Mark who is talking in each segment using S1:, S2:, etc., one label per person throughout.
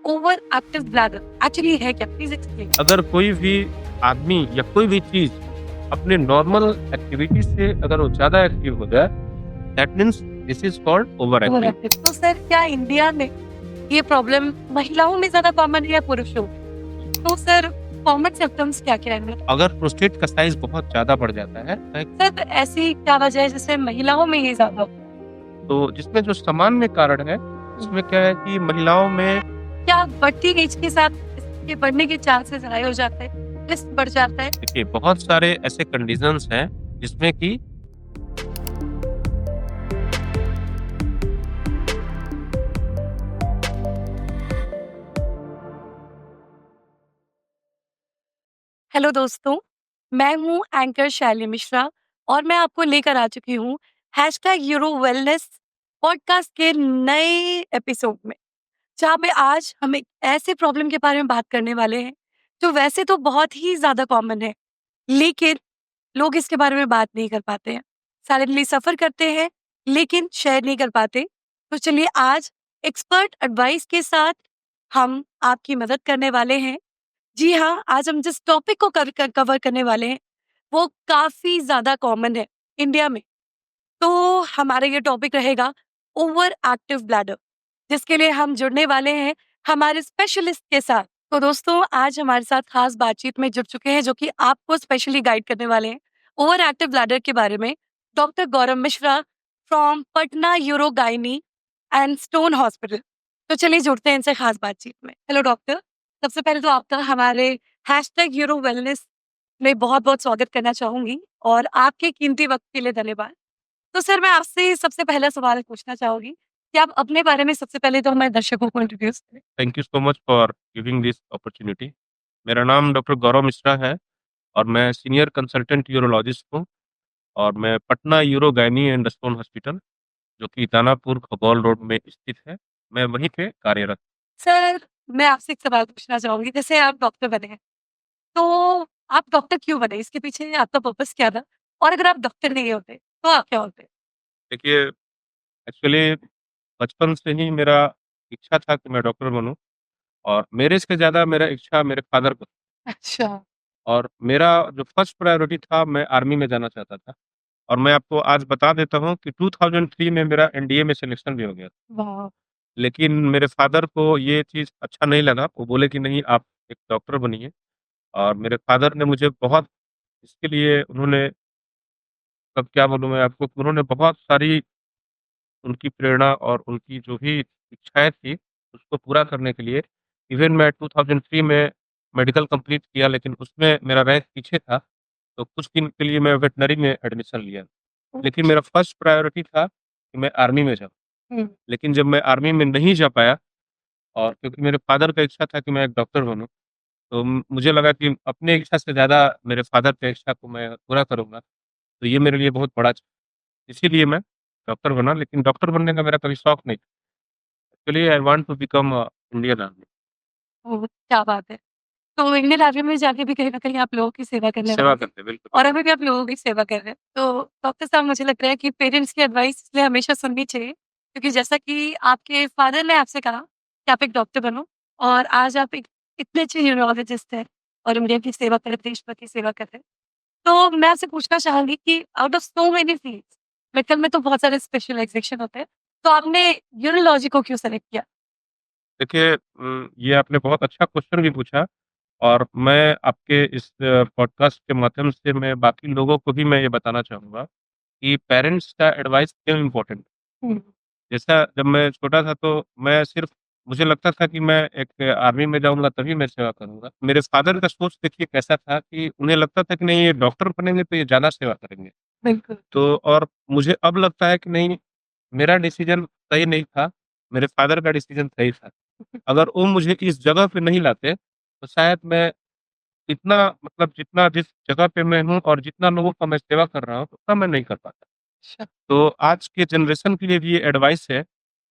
S1: Over active bladder actually है क्या? Please explain.
S2: अगर कोई भी आदमी या कोई भी चीज अपने नॉर्मल एक्टिविटी से अगर वो ज्यादा एक्टिव हो जाए, that means this is called over
S1: over
S2: active.
S1: Active. तो सर क्या इंडिया में ये प्रॉब्लम महिलाओं में ज्यादा कॉमन है या पुरुषों में? तो सर कॉमन सिम्टम्स क्या क्या है?
S2: अगर प्रोस्टेट का साइज बहुत ज्यादा बढ़ जाता है
S1: सर तो ऐसी क्या वजह है जिससे महिलाओं में ये ज्यादा होता
S2: तो जिसमें जो सामान्य कारण है उसमें क्या है कि महिलाओं में
S1: है? क्या बढ़ती एज के साथ इसके बढ़ने के चांसेस हाई हो जाते हैं, रिस्क बढ़ जाता है?
S2: देखिए बहुत सारे ऐसे कंडीशंस हैं जिसमें कि
S1: हेलो दोस्तों, मैं हूँ एंकर शैली मिश्रा और मैं आपको लेकर आ चुकी हूँ हैशटैग यूरो वेलनेस पॉडकास्ट के नए एपिसोड में, जहाँ पे आज हम एक ऐसे प्रॉब्लम के बारे में बात करने वाले हैं जो वैसे तो बहुत ही ज्यादा कॉमन है, लेकिन लोग इसके बारे में बात नहीं कर पाते हैं, साइलेंटली सफर करते हैं लेकिन शेयर नहीं कर पाते। तो चलिए आज एक्सपर्ट एडवाइस के साथ हम आपकी मदद करने वाले हैं। जी हाँ, आज हम जिस टॉपिक को कवर करने वाले हैं वो काफी ज्यादा कॉमन है इंडिया में। तो हमारा ये टॉपिक रहेगा ओवर एक्टिव ब्लैडर, जिसके लिए हम जुड़ने वाले हैं हमारे स्पेशलिस्ट के साथ। तो दोस्तों आज हमारे साथ खास बातचीत में जुड़ चुके हैं जो कि आपको स्पेशली गाइड करने वाले हैं ओवर एक्टिव ब्लैडर के बारे में, doctor Gaurav Mishra from Patna euro gynae and stone hospital. तो चलिए जुड़ते हैं इनसे खास बातचीत में। हेलो डॉक्टर, सबसे पहले तो आपका हमारे हैशटैग यूरो वेलनेस में बहुत बहुत स्वागत करना चाहूंगी और आपके कीमती वक्त के लिए धन्यवाद। तो सर मैं आपसे सबसे पहला सवाल पूछना चाहूंगी कि आप अपने बारे में सबसे पहले तो हमारे दर्शकों को इंट्रोड्यूस करें।
S2: Thank you so much for giving this opportunity. मेरा नाम डॉक्टर गौरव मिश्रा है और मैं सीनियर कंसल्टेंट यूरोलॉजिस्ट हूँ और मैं Patna euro gynae and stone hospital जो कि दानापुर खगौल रोड में स्थित है, मैं वहीं पे कार्यरत।
S1: सर मैं आपसे एक सवाल पूछना चाहूंगी, जैसे आप डॉक्टर बने हैं तो आप डॉक्टर क्यों बने, इसके पीछे आपका पर्पस क्या था? और अगर आप डॉक्टर नहीं होते तो आप क्या होते?
S2: देखिए एक्चुअली बचपन से ही मेरा इच्छा था कि मैं डॉक्टर बनूं और मेरे से ज़्यादा मेरा इच्छा मेरे फादर को था।
S1: अच्छा।
S2: और मेरा जो फर्स्ट प्रायोरिटी था मैं आर्मी में जाना चाहता था और मैं आपको आज बता देता हूँ कि 2003 में मेरा एनडीए में सिलेक्शन भी हो गया।
S1: वाह।
S2: लेकिन मेरे फादर को ये चीज़ अच्छा नहीं लगा, वो बोले कि नहीं आप एक डॉक्टर बनिए। और मेरे फादर ने मुझे बहुत इसके लिए उन्होंने अब क्या बोलूँ मैं आपको, उन्होंने बहुत सारी उनकी प्रेरणा और उनकी जो भी इच्छाएँ थी, उसको पूरा करने के लिए इवन मैं 2003 में मेडिकल कंप्लीट किया लेकिन उसमें मेरा रैंक पीछे था, तो कुछ दिन के लिए मैं वेटनरी में एडमिशन लिया। लेकिन मेरा फर्स्ट प्रायोरिटी था कि मैं आर्मी में जाऊँ।
S1: हम्म।
S2: लेकिन जब मैं आर्मी में नहीं जा पाया और क्योंकि मेरे फादर का इच्छा था कि मैं एक डॉक्टर बनूँ, तो मुझे लगा कि अपने इच्छा से ज़्यादा मेरे फादर की इच्छा को मैं पूरा करूँगा, तो ये मेरे लिए बहुत बड़ा इसीलिए मैं डॉक्टर बना, लेकिन डॉक्टर बनने का मेरा कभी शौक नहीं था। Actually I want to become Indian army.
S1: ओह, क्या बात है। तो इंडियन आर्मी में जाके भी कहीं न कहीं आप लोगों की सेवा करने
S2: सेवा
S1: वाले हैं
S2: करते हैं, बिल्कुल।
S1: और अभी भी आप लोगों की सेवा कर रहे हैं। तो डॉक्टर साहब मुझे लग रहा है कि पेरेंट्स की एडवाइस इसलिए हमेशा सुननी चाहिए, क्योंकि जैसा कि आपके फादर ने आपसे कहा कि आप एक डॉक्टर बनो और आज आप एक इतने अच्छे न्यूरोलॉजिस्ट हैं और इंडिया की सेवा कर रहे हैं, देश भर की सेवा कर रहे हैं। तो मैं आपसे पूछना चाहूँगी कि out of so many fields, medical में तो बहुत सारे स्पेशलाइज़ेशन होते हैं, तो आपने यूरोलॉजी को क्यों सेलेक्ट किया?
S2: देखिए ये आपने बहुत अच्छा क्वेश्चन भी पूछा और मैं आपके इस पॉडकास्ट के माध्यम से मैं बाकी लोगों को भी मैं ये बताना चाहूँगा कि पेरेंट्स का एडवाइस क्यों इम्पोर्टेंट है।
S1: हुँ।
S2: जैसा जब मैं छोटा था तो मैं सिर्फ़ मुझे लगता था कि मैं एक आर्मी में जाऊँगा तभी मैं सेवा करूँगा। मेरे फ़ादर का सोच देखिए कैसा था कि उन्हें लगता था कि नहीं ये डॉक्टर बनेंगे तो ये ज़्यादा सेवा करेंगे।
S1: बिल्कुल।
S2: तो और मुझे अब लगता है कि नहीं, मेरा डिसीज़न सही नहीं था, मेरे फ़ादर का डिसीज़न सही था। अगर वो मुझे इस जगह पे नहीं लाते, तो शायद मैं इतना मतलब जितना जिस जगह पे मैं हूँ और जितना लोगों का मैं सेवा कर रहा हूँ, उतना मैं नहीं कर पाता।
S1: अच्छा।
S2: तो आज के जनरेशन के लिए भी ये एडवाइस है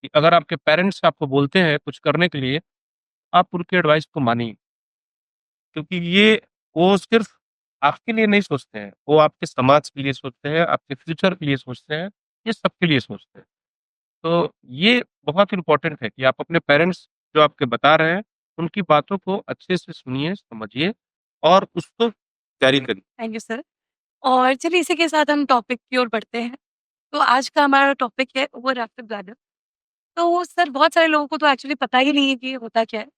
S2: कि अगर आपके पेरेंट्स आपको बोलते हैं कुछ करने के लिए, आप उनके एडवाइस को मानिए। क्योंकि ये वो सिर्फ़ आपके लिए नहीं सोचते हैं, वो आपके समाज के लिए सोचते हैं, आपके फ्यूचर के लिए सोचते हैं, ये सबके लिए सोचते हैं। तो ये बहुत इम्पोर्टेंट है कि आप अपने पेरेंट्स जो आपके बता रहे हैं, उनकी बातों को अच्छे से सुनिए, समझिए और उसको कैरी करिए।
S1: Thank you sir. और चलिए इसी के साथ हम टॉपिक की ओर बढ़ते हैं। तो आज का हमारा टॉपिक है ओवर एक्टिव ब्लैडर। तो सर बहुत सारे लोगों को तो एक्चुअली पता ही नहीं है कि ये होता क्या है।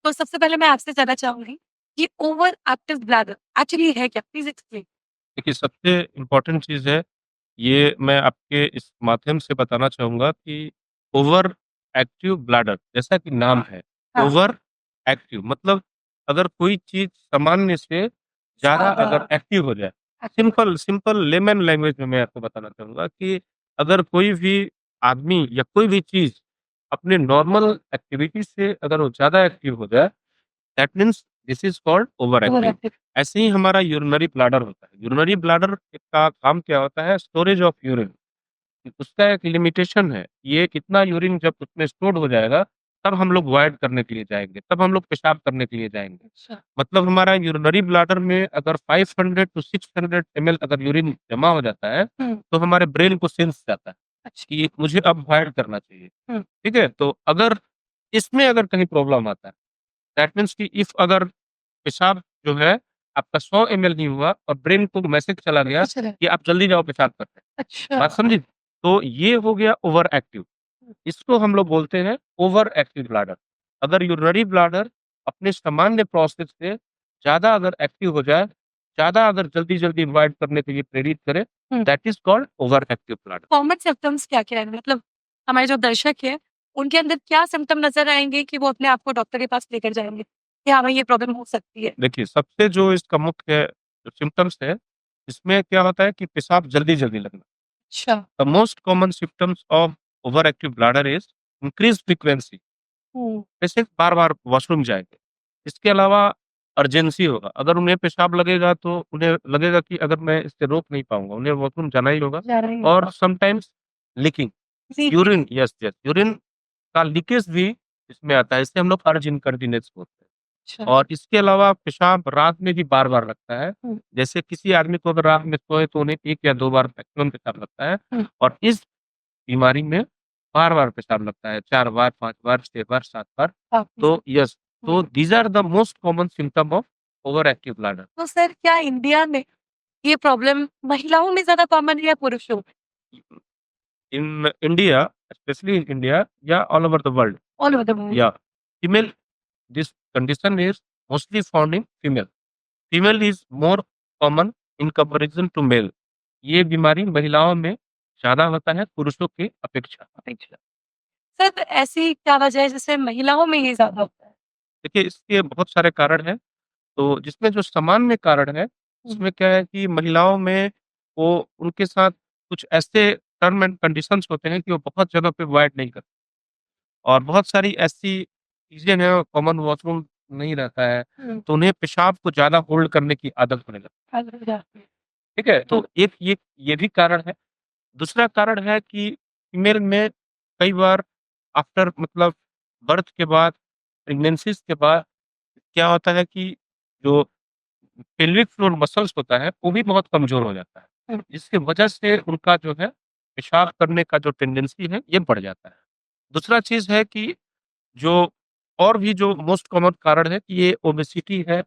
S1: तो सबसे पहले मैं आपसे जानना चाहूँगी कि ओवर एक्टिव ब्लैडर एक्चुअली है क्या? Please explain.
S2: देखिए, सबसे इम्पोर्टेंट चीज़ है, ये मैं आपके इस माध्यम से बताना चाहूँगा कि ओवर एक्टिव ब्लैडर जैसा कि नाम है,
S1: हाँ।
S2: ओवर एक्टिव मतलब अगर कोई चीज़ सामान्य से ज़्यादा अगर एक्टिव हो जाए, सिंपल सिंपल लेमन लैंग्वेज में मैं आपको बताना चाहूँगा कि अगर कोई भी आदमी या कोई भी चीज़ अपने नॉर्मल एक्टिविटी से अगर वो ज़्यादा एक्टिव हो जाए, that means this is called over
S1: over
S2: active.
S1: Active.
S2: ऐसे ही हमारा यूरिनरी ब्लैडर होता है। यूरिनरी ब्लैडर का काम क्या होता है? Storage of urine. उसका एक लिमिटेशन है। ये कितना यूरिन जब उसमें स्टोर्ड हो जाएगा, तब हम लोग वॉयड करने के लिए जाएँगे, तब हम लोग पेशाब करने के लिए जाएँगे।
S1: अच्छा।
S2: मतलब हमारा यूरिनरी ब्लैडर में अगर 500 टू 600 एमएल अगर यूरिन जमा हो जाता है,
S1: हुँ।
S2: तो हमारे ब्रेन को सेंस जाता है
S1: अच्छा।
S2: कि मुझे अब वॉयड करना चाहिए।
S1: हुँ।
S2: ठीक है? तो अगर इसमें अगर कहीं प्रॉब्लम आता है, दैट मीन्स कि इफ अगर पेशाब जो है आपका 100 एमएल नहीं हुआ और ब्रेन को मैसेज चला गया
S1: अच्छा।
S2: कि आप जल्दी जाओ पेशाब करने।
S1: अच्छा।
S2: बात समझी? तो ये हो गया ओवर एक्टिव। इसको हम लोग बोलते हैं ओवर एक्टिव ब्लैडर। अगर यूरिनरी ब्लैडर अपने सामान्य प्रोसेस से ज़्यादा अगर एक्टिव हो जाए, ज़्यादा अगर जल्दी-जल्दी वॉइड करने के लिए प्रेरित करे,
S1: हुँ।
S2: That is called over active bladder.
S1: Common symptoms क्या-क्या हैं? मतलब हमारे जो दर्शक हैं, उनके अंदर क्या सिम्पटम नज़र आएँगे कि वो अपने आप को डॉक्टर के पास लेकर जाएँगे, कि हाँ भाई ये प्रॉब्लम हो सकती है?
S2: देखिए, सबसे जो इसका मुख्य सिम्पटम्स है, इसमें क्या होता है कि पेशाब जल्दी-जल्दी लगना।
S1: अच्छा।
S2: The most common symptoms of over active bladder is increased frequency.
S1: Hmm.
S2: Patient बार-बार वॉशरूम जाएँगे। इसके अलावा अर्जेंसी होगा, अगर उन्हें पेशाब लगेगा तो उन्हें लगेगा कि अगर मैं इससे रोक नहीं पाऊँगा, उन्हें वॉशरूम जाना ही होगा
S1: जा रही
S2: और समटाइम्स लीकिंग,
S1: जी, जी।
S2: यूरिन यस, यस, यूरिन का लीकेज भी इसमें आता है, इसे हम लोग अर्ज इनकंटीनेंस बोलते हैं।
S1: अच्छा।
S2: और इसके अलावा पेशाब रात में भी बार-बार लगता है।
S1: हुँ।
S2: जैसे किसी आदमी को अगर रात में सोए तो उन्हें 1 या 2 बार मैक्सिमम पेशाब लगता है
S1: हुँ।
S2: और इस बीमारी में बार-बार पेशाब लगता है, 4 बार, 5 बार, 6 बार, 7 बार।
S1: काफ़ी
S2: तो यस,
S1: हुँ।
S2: तो these are the most common symptom of over active bladder.
S1: तो सर क्या इंडिया में ये प्रॉब्लम महिलाओं में ज़्यादा कॉमन है या पुरुषों में?
S2: In India, especially in India, yeah, all over the world,
S1: all over the world.
S2: yeah, female, this condition is mostly found in female. Female is more common in comparison to male. ये बीमारी महिलाओं में ज़्यादा होता है पुरुषों की अपेक्षा।
S1: अपेक्षा। सर तो ऐसी क्या वजह है जिससे महिलाओं में ये ज़्यादा होता है?
S2: देखिए, इसके बहुत सारे कारण हैं, तो जिसमें जो सामान्य कारण है,
S1: हुँ।
S2: उसमें क्या है कि महिलाओं में वो उनके साथ कुछ ऐसे टर्म एंड कंडीशंस होते हैं कि वो बहुत जगह पे अवॉइड नहीं करते और बहुत सारी ऐसी चीज़ें हैं, कॉमन वॉशरूम नहीं रहता है,
S1: हुँ।
S2: तो उन्हें पेशाब को ज़्यादा होल्ड करने की आदत होने लगती
S1: अलग जाती है।
S2: है, ठीक है?
S1: हुँ।
S2: तो एक ये भी कारण है। दूसरा कारण है कि फीमेल में कई बार आफ्टर मतलब बर्थ के बाद, प्रेग्नेंसीज़ के बाद क्या होता है कि जो पेल्विक फ्लोर मसल्स होता है, वो भी बहुत कमज़ोर हो जाता है।
S1: हुँ।
S2: जिसकी वजह से उनका जो है, पेशाब करने का जो टेंडेंसी है, ये बढ़ जाता है। दूसरा चीज़ है कि जो और भी जो मोस्ट कॉमन कारण है कि ये ओबेसिटी है,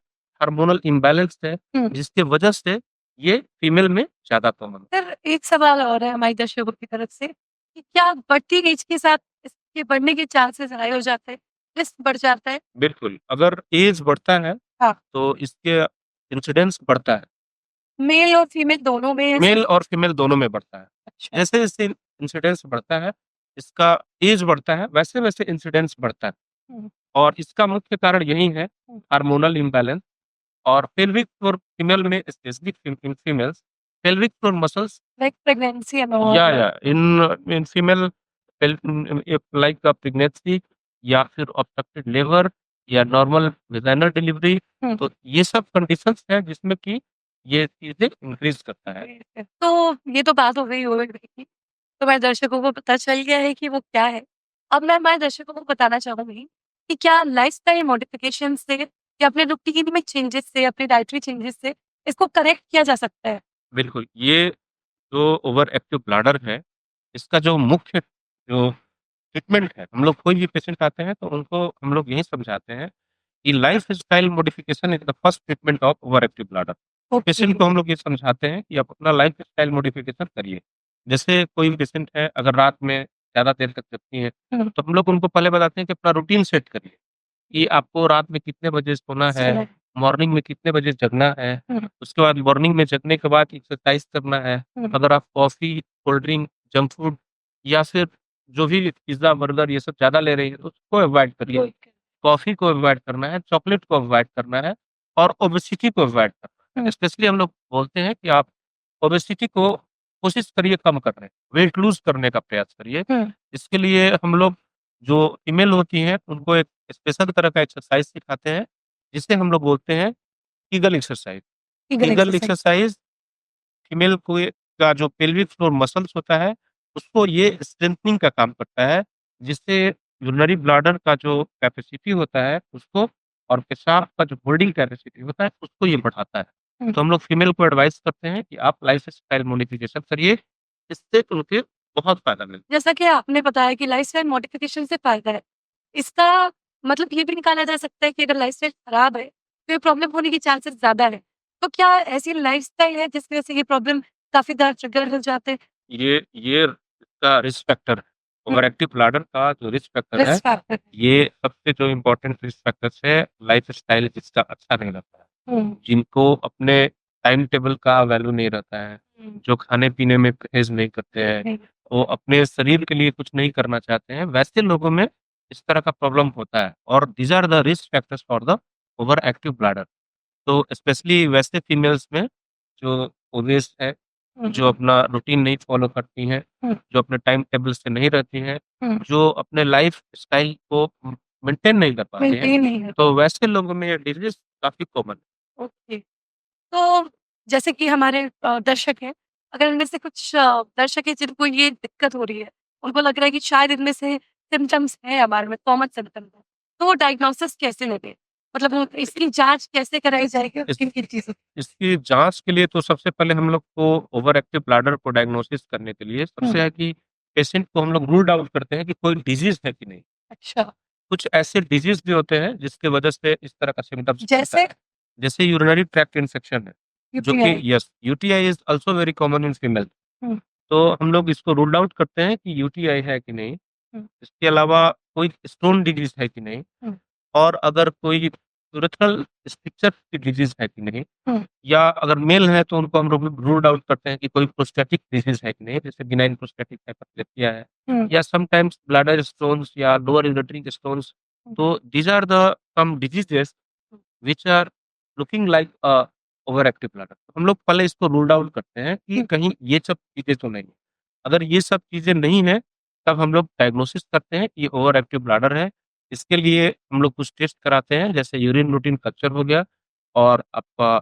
S2: हार्मोनल इम्बैलेंस है,
S1: हुँ।
S2: जिसकी वजह से ये फीमेल में ज़्यादा कॉमन है।
S1: सर एक सवाल और है हमारी दर्शकों की तरफ से कि क्या बढ़ती एज के साथ इसके बढ़ने के चांसेस हाई हो जाते हैं? रिस्क बढ़ जाता है?
S2: बिल्कुल, अगर ऐज बढ़ता है,
S1: हाँ।
S2: तो इसके इंसिडेंस बढ़ता है।
S1: मेल और फीमेल दोनों में
S2: मेल और फीमेल दोनों में बढ़ता है।
S1: अच्छा।
S2: जैसे-जैसे इंसिडेंस बढ़ता है, इसका ऐज बढ़ता है, वैसे-वैसे इंसिडेंस बढ़ता है
S1: हुँ।
S2: और इसका मुख्य कारण यही है,
S1: हुँ।
S2: हार्मोनल इम्बैलेंस और पेल्विक फ्लोर फीमेल में specific in females, pelvic floor muscles
S1: like pregnancy and all.
S2: या इन फीमेल लाइक प्रेगनेंसी या फिर ऑब्स्ट्रक्टेड लेबर या नॉर्मल वेजाइनल डिलीवरी,
S1: हुँ।
S2: तो ये सब कंडीशंस हैं जिसमें कि ये चीज़ें इंक्रीज़ करता है।
S1: तो ये तो बात हो गई ओवर की। तो हमारे दर्शकों को पता चल गया है कि वो क्या है। अब मैं हमारे दर्शकों को बताना चाहूँगी कि क्या लाइफ़स्टाइल मॉडिफ़िकेशन से या अपने रूटीन में चेंजेस से, अपने डाइटरी चेंजेस से इसको करेक्ट किया जा सकता है?
S2: बिल्कुल, ये जो ओवर एक्टिव ब्लैडर है, इसका जो मुख्य जो ट्रीटमेंट है। हम लोग कोई भी पेशेंट आते हैं तो उनको हम लोग यही समझाते हैं कि lifestyle modification is the first treatment of over active bladder.
S1: Okay.
S2: Patient को हम लोग ये समझाते हैं कि आप अपना लाइफ़स्टाइल मॉडिफिकेशन करिए। जैसे कोई पेशेंट है अगर रात में ज़्यादा देर तक जगती हैं, तो हम लोग उनको पहले बताते हैं कि अपना रूटीन सेट करिए। कि आपको रात में कितने बजे सोना है, मॉर्निंग में कितने बजे जगना है, उसके बाद मॉर्निंग में जगने के बाद एक्सरसाइज़ करना है। अगर आप coffee, cold drink, junk food या फिर जो भी पिज़्ज़ा, बर्गर ये सब ज़्यादा ले रही हैं, तो उसको अवॉइड करिए। कॉफ़ी को अवॉइड करना है, चॉकलेट को अवॉइड करना है और ओबेसिटी को अवॉइड करना है। स्पेशली हम लोग बोलते हैं कि आप ओबेसिटी को कोशिश करिए कम करने, वेट लूज़ करने का प्रयास करिए। इसके लिए हम लोग जो फीमेल होती हैं, उनको एक स्पेशल तरह का एक्सरसाइज़ सिखाते हैं, जिसे हम लोग बोलते हैं Kegel exercise.
S1: Kegel
S2: Kegel
S1: exercise.
S2: Exercise female को का जो पेल्विक फ्लोर मसल्स होता है, उसको ये स्ट्रेंथनिंग का काम करता है, जिससे यूरिनरी ब्लैडर का जो कैपेसिटी होता है, उसको और पेशाब का जो होल्डिंग कैपेसिटी होता है, उसको ये बढ़ाता है। तो हम लोग फीमेल को एडवाइस करते हैं कि आप लाइफ़स्टाइल मॉडिफिकेशन करिए, इससे उनके बहुत फ़ायदा मिलता है।
S1: जैसा कि आपने बताया कि लाइफ़स्टाइल मॉडिफ़िकेशन से फ़ायदा है। इसका मतलब ये भी निकाला जा सकता है कि अगर लाइफ़स्टाइल खराब है, तो ये प्रॉब्लम होने के चांसेस ज़्यादा है। तो क्या ऐसी लाइफ़स्टाइल है जिसकी वज़ह से ये प्रॉब्लम काफ़ी ज़्यादा ट्रिगर हो जाते हैं?
S2: ये इसका रिस्क फैक्टर है।
S1: हुँ,
S2: ओवर एक्टिव ब्लैडर का जो रिस्क फैक्टर है,
S1: रिस्क फैक्टर।
S2: ये सबसे जो इम्पोर्टेंट रिस्क फैक्टर्स है, लाइफ़स्टाइल जिसका अच्छा नहीं रहता है।
S1: हुँ,
S2: जिनको अपने टाइम टेबल का वैल्यू नहीं रहता है,
S1: हुँ।
S2: जो खाने-पीने में परहेज़ नहीं करते हैं,
S1: नहीं,
S2: वो अपने शरीर के लिए कुछ नहीं करना चाहते हैं, वैसे लोगों में इस तरह का प्रॉब्लम होता है और these are the risk factors for the over active bladder. तो स्पेशली वैसे फीमेल्स में जो ओबेस है,
S1: हुँ,
S2: जो अपना रूटीन नहीं फ़ॉलो करती हैं,
S1: हुँ,
S2: जो अपने टाइम टेबल से नहीं रहती हैं,
S1: हुँ।
S2: जो अपने लाइफ़स्टाइल को मेंटेन नहीं कर पाती हैं,
S1: मेंटेन नहीं है।
S2: तो वैसे लोगों में ये डिज़ीज़ काफ़ी कॉमन है।
S1: ओके। तो जैसे कि हमारे दर्शक हैं, अगर इनमें से कुछ दर्शक हैं जिनको ये दिक्कत हो रही है, उनको लग रहा है कि शायद इनमें से सिम्पटम्स हैं हमारे में, कॉमन सिम्पटम्स हैं, तो वो डायग्नोसिस कैसे लगे? मतलब वो इसकी जाँच कैसे कराई जाएगी और
S2: इस
S1: किन-किन चीज़ों से?
S2: इसकी जाँच के लिए तो सबसे पहले हम लोग को ओवर एक्टिव ब्लैडर को डायग्नोसिस करने के लिए
S1: हुँ,
S2: सबसे है कि पेशेंट को हम लोग रूल आउट करते हैं कि कोई डिज़ीज़ है कि नहीं।
S1: अच्छा।
S2: कुछ ऐसे डिज़ीज़ भी होते हैं जिसकी वजह से इस तरह का सिम्पटम्स बनता
S1: जैसे
S2: है। जैसे यूरिनरी ट्रैक्ट इन्फेक्शन है, जो कि
S1: UTI.
S2: Yes, UTI is also very common in female.
S1: हुँ,
S2: तो हम लोग इसको रूल आउट करते हैं कि यूटीआई है कि नहीं।
S1: हुँ,
S2: इसके अलावा कोई स्टोन डिज़ीज़ है कि नहीं
S1: हुँ,
S2: और अगर कोई यूरेथ्रल स्ट्रक्चर की डिज़ीज़ है कि नहीं
S1: हुँ,
S2: या अगर मेल हैं तो उनको हम लोग रूल्ड आउट करते हैं कि कोई प्रोस्टैटिक डिज़ीज़ है कि नहीं, जैसे बिनाइन प्रोस्टैटिक हाइपरप्लेसिया है
S1: हुँ,
S2: या समटाइम्स ब्लैडर स्टोन्स या लोअर यूरेटरी स्टोन्स।
S1: हुँ,
S2: तो these are the some diseases which are looking like over active bladder. हम लोग पहले इसको रूल्ड आउट करते हैं कि
S1: हुँ,
S2: कहीं ये सब चीज़ें तो नहीं है। अगर ये सब चीज़ें नहीं हैं, तब हम लोग डायग्नोसिस करते हैं कि ये ओवर एक्टिव ब्लैडर है। इसके लिए हम लोग कुछ टेस्ट कराते हैं, जैसे यूरिन रूटीन कल्चर हो गया और आपका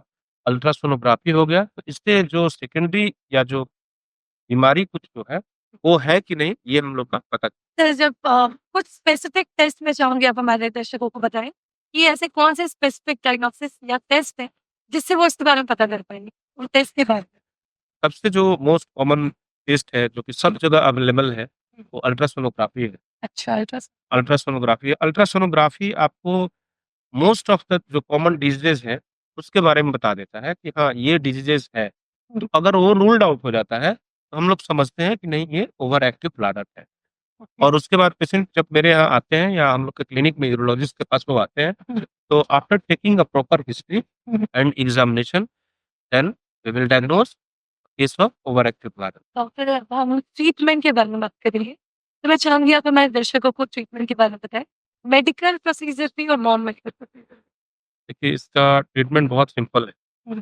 S2: अल्ट्रासोनोग्राफ़ी हो गया। तो इससे जो सेकेंडरी या जो बीमारी कुछ जो है, वो है कि नहीं, ये हम लोग का पता
S1: तो जब कुछ स्पेसिफिक टेस्ट मैं चाहूँगी आप हमारे दर्शकों को बताएँ, कि ऐसे कौन से स्पेसिफिक डायग्नोसिस या टेस्ट हैं, जिससे वो इसके बारे में पता कर पाएँगे? उन टेस्ट के बारे में?
S2: सबसे जो मोस्ट कॉमन टेस्ट है, जो कि सब जगह अवेलेबल है,
S1: हुँ,
S2: वो अल्ट्रासोनोग्राफ़ी है।
S1: अच्छा अल्ट्रास
S2: अल्ट्रासोनोग्राफ़ी अल्ट्रासोनोग्राफ़ी आपको मोस्ट ऑफ द जो कॉमन डिसीज़ेज़ हैं, उसके बारे में बता देता है कि हाँ, ये डिसीज़ेज़ है।
S1: हुँ,
S2: तो अगर वो रूल्ड आउट हो जाता है, तो हम लोग समझते हैं कि नहीं, ये ओवर एक्टिव ब्लैडर है।
S1: ओके।
S2: और उसके बाद पेशेंट जब मेरे यहाँ आते हैं या हम लोग के क्लिनिक में यूरोलॉजिस्ट के पास वो आते हैं,
S1: हुँ,
S2: तो after taking a proper history
S1: हुँ।
S2: And examination, then we will diagnose case of over active bladder.
S1: तो फिर अब हम ट्रीटमेंट के बारे में बात करेंगे। तो मैं चाहूँगी आप हमारे दर्शकों को ट्रीटमेंट के बारे में बताएँ। मेडिकल प्रोसीजर भी और नॉन मेडिकल प्रोसीजर।
S2: देखिए, इसका ट्रीटमेंट बहुत सिंपल है।
S1: हुँ,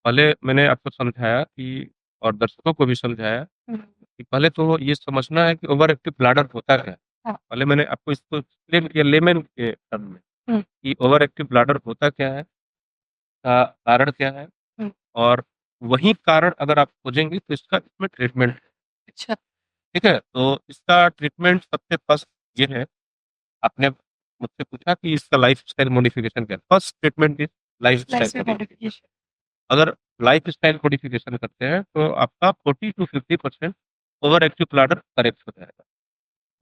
S2: पहले मैंने आपको समझाया कि और दर्शकों को भी समझाया
S1: हुँ,
S2: कि पहले तो ये समझना है कि ओवर एक्टिव ब्लैडर होता क्या है?
S1: हाँ,
S2: पहले मैंने आपको इसको एक्सप्लेन किया लेमैन के टर्म में
S1: हुँ,
S2: कि ओवर एक्टिव ब्लैडर होता क्या है? का कारण क्या है?
S1: हुँ,
S2: और वही कारण अगर आप खोजेंगे तो इसका इसमें ट्रीटमेंट है,
S1: अच्छा
S2: ठीक है? तो इसका ट्रीटमेंट सबसे फर्स्ट ये है, आपने मुझसे पूछा कि इसका लाइफ़स्टाइल मॉडिफ़िकेशन क्या है? First treatment is lifestyle
S1: life में
S2: मॉडिफ़िकेशन।
S1: मॉडिफिकेशन।
S2: अगर लाइफ़स्टाइल मॉडिफ़िकेशन करते हैं तो आपका 40 to 50% over active bladder correct हो जाएगा।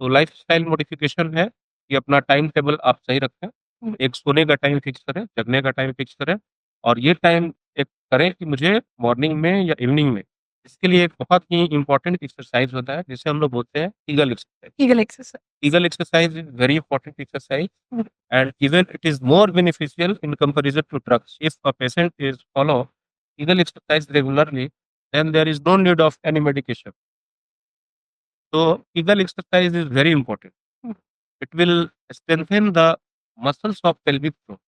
S2: तो लाइफ़स्टाइल मॉडिफ़िकेशन है कि अपना टाइम टेबल आप सही रखें। एक सोने का टाइम फ़िक्स करें, जगने का टाइम फ़िक्स करें और ये टाइम एक करें कि मुझे मॉर्निंग में या इवनिंग में इसके लिए एक बहुत ही इम्पोर्टेंट एक्सरसाइज़ होता है, जिसे हम लोग बोलते हैं eagle exercise.
S1: Eagle exercise.
S2: Eagle exercise is very important exercise and even it is more beneficial in comparison to drugs. If a patient is follow Eagle exercise regularly, then there is no need of any medication. So Eagle exercise is very important. It will strengthen the muscles of pelvic floor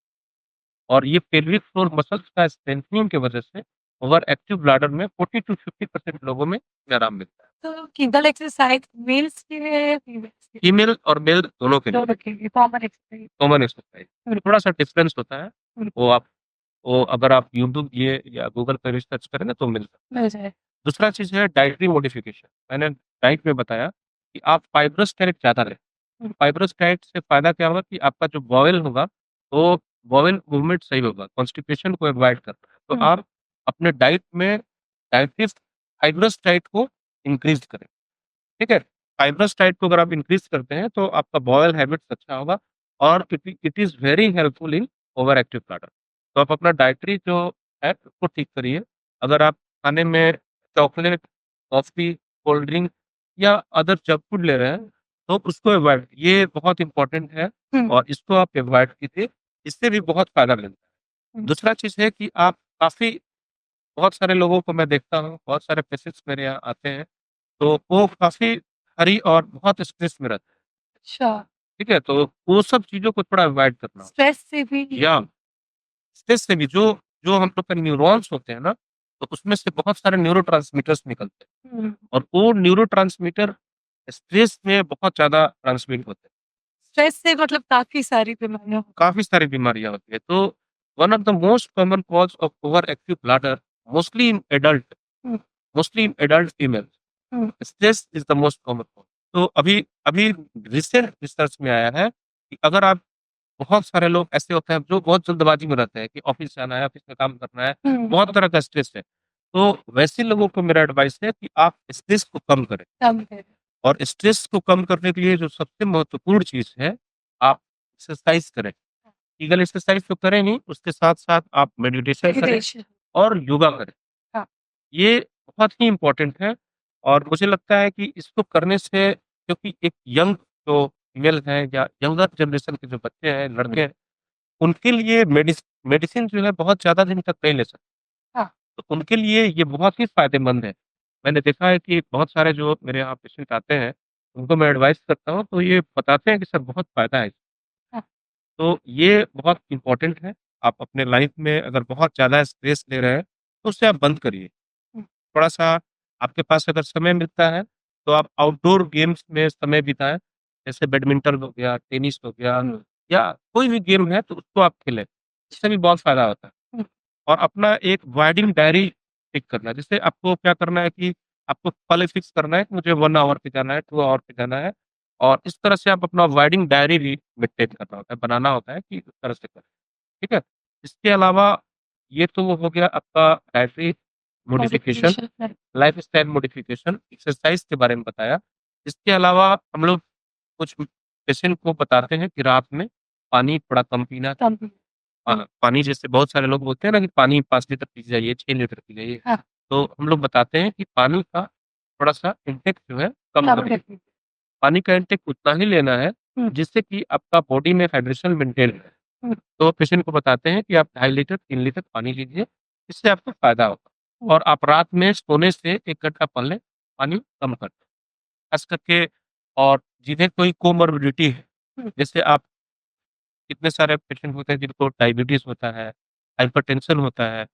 S2: और ये pelvic floor muscles का strengthening की वजह से over active bladder में 40 to 50% लोगों में आराम मिलता है।
S1: तो ईगल एक्सरसाइज मेल्स के लिए या फीमेल्स के लिए?
S2: फीमेल और मेल दोनों के लिए
S1: दोनों के लिए कॉमन एक्सरसाइज।
S2: कॉमन एक्सरसाइज थोड़ा सा डिफरेंस होता है वो अगर आप यूट्यूब ये या गूगल पे रिसर्च करें ना तो मिल सकता है।
S1: मिल जाए।
S2: दूसरा चीज़ है डाइटरी मॉडिफिकेशन। मैंने डाइट में बताया कि आप फाइब्रस डाइट ज़्यादा लें। फाइब्रस डाइट से फ़ायदा क्या होगा कि आपका जो बॉवेल होगा, वो बॉवेल मूवमेंट सही होगा, कॉन्स्टिपेशन को अवॉइड करता है। तो आप अपने डाइट में डाइटरी फाइब्रस डाइट को इंक्रीज़ करें, ठीक है? फाइब्रस डाइट को अगर आप इंक्रीज़ करते हैं तो आपका बॉवेल हैबिट्स अच्छा होगा और it is very helpful in over active bladder. तो आप अपना डाइटरी जो है उसको ठीक करिए। अगर आप खाने में चॉकलेट, कॉफ़ी, कोल्ड ड्रिंक या अदर जंक फूड ले रहे हैं, तो उसको अवॉइड ये बहुत इम्पोर्टेंट है और इसको आप अवॉइड कीजिए, इससे भी बहुत फ़ायदा मिलता है। दूसरा चीज़ है कि आप काफ़ी बहुत सारे लोगों को मैं देखता हूँ, बहुत सारे पेशेंट्स मेरे यहाँ आते हैं, तो वो काफ़ी हरी और बहुत स्ट्रेस में रहते हैं,
S1: अच्छा,
S2: ठीक है? तो वो सब चीज़ों को थोड़ा अवॉइड करना
S1: स्ट्रेस से भी।
S2: या स्ट्रेस से भी जो जो हम लोग के न्यूरॉन्स होते हैं ना, तो उसमें से बहुत सारे न्यूरोट्रांसमीटर्स निकलते हैं और वो न्यूरोट्रांसमीटर स्ट्रेस में बहुत ज़्यादा ट्रांसमिट होते हैं।
S1: स्ट्रेस से मतलब काफ़ी सारी बीमारियाँ
S2: काफ़ी सारी बीमारियाँ होती हैं। तो one of the most common cause of over active bladder mostly in adult
S1: hmm,
S2: mostly in adult females stress is the most common cause. तो अभी अभी रिसेंट रिसर्च में आया है कि अगर आप बहुत सारे लोग ऐसे होते हैं जो बहुत जल्दबाजी में रहते हैं कि ऑफ़िस जाना है, ऑफ़िस में काम करना है, बहुत तरह का स्ट्रेस है। तो वैसे लोगों को मेरा एडवाइस है कि आप स्ट्रेस को कम करें
S1: कम है।
S2: और स्ट्रेस को कम करने के लिए जो सबसे महत्वपूर्ण चीज़ है, आप एक्सरसाइज़ करें। ईगल एक्सरसाइज़ तो करें ही, उसके साथ-साथ आप मेडिटेशन करें
S1: मेडिटेशन।
S2: और योगा करें।
S1: हाँ।
S2: ये बहुत ही इम्पोर्टेंट है और मुझे लगता है कि इसको करने से क्योंकि एक यंग जो फीमेल है या यंगर जनरेशन के जो बच्चे हैं, लड़के हैं, उनके लिए मेडिसिन जो है बहुत ज़्यादा दिन तक नहीं ले सकते।
S1: हाँ।
S2: तो उनके लिए ये बहुत ही फ़ायदेमंद है। मैंने देखा है कि बहुत सारे जो मेरे यहाँ पेशेंट आते हैं, उनको मैं एडवाइस करता हूँ तो ये बताते हैं कि सर बहुत फ़ायदा है।
S1: हाँ।
S2: तो ये बहुत इम्पोर्टेंट है। आप अपने लाइफ़ में अगर बहुत ज़्यादा स्ट्रेस ले रहे हैं, तो उसे आप बंद करिए। थोड़ा-सा आपके पास अगर समय मिलता है, तो आप आउटडोर गेम्स में समय बिताएँ, जैसे बैडमिंटन हो गया, टेनिस हो गया या कोई भी गेम है तो उसको आप खेलें, इससे भी बहुत फ़ायदा होता है। और अपना एक वाइडिंग डायरी टिक करना है, जैसे आपको क्या करना है कि आपको पहले फिक्स करना है कि मुझे 1 आवर पे जाना है, 2 आवर पे जाना है और इस तरह से आप अपना वाइडिंग डायरी भी मेंटेन करना होता है, बनाना होता है कि इस तरह से करें, ठीक है? इसके अलावा ये तो वो हो गया आपका dietary modification, lifestyle modification, exercise के बारे में बताया। इसके अलावा हम लोग कुछ पेशेंट को बताते हैं कि रात में पानी थोड़ा कम पीना
S1: कम।
S2: पानी जैसे बहुत सारे लोग बोलते हैं ना कि पानी 5 लीटर पी जाइए, 6 लीटर पी जाइए।
S1: हाँ।
S2: तो हम लोग बताते हैं कि पानी का थोड़ा-सा इंटेक जो है कम
S1: कम
S2: करिए।
S1: करिए।
S2: पानी का इंटेक उतना ही लेना है जिससे कि आपका बॉडी में हाइड्रेशन मेंटेन रहे। तो पेशेंट को बताते हैं कि आप 2.5 लीटर, 3 लीटर पानी लीजिए, इससे आपको फ़ायदा होगा। और आप रात में सोने से 1 घंटा पहले पानी कम कर दें। ख़ास करके और जिन्हें कोई कोमॉर्बिडिटी है, जैसे आप कितने सारे पेशेंट होते हैं जिनको डायबिटीज़ होता है, हाइपरटेंशन होता है,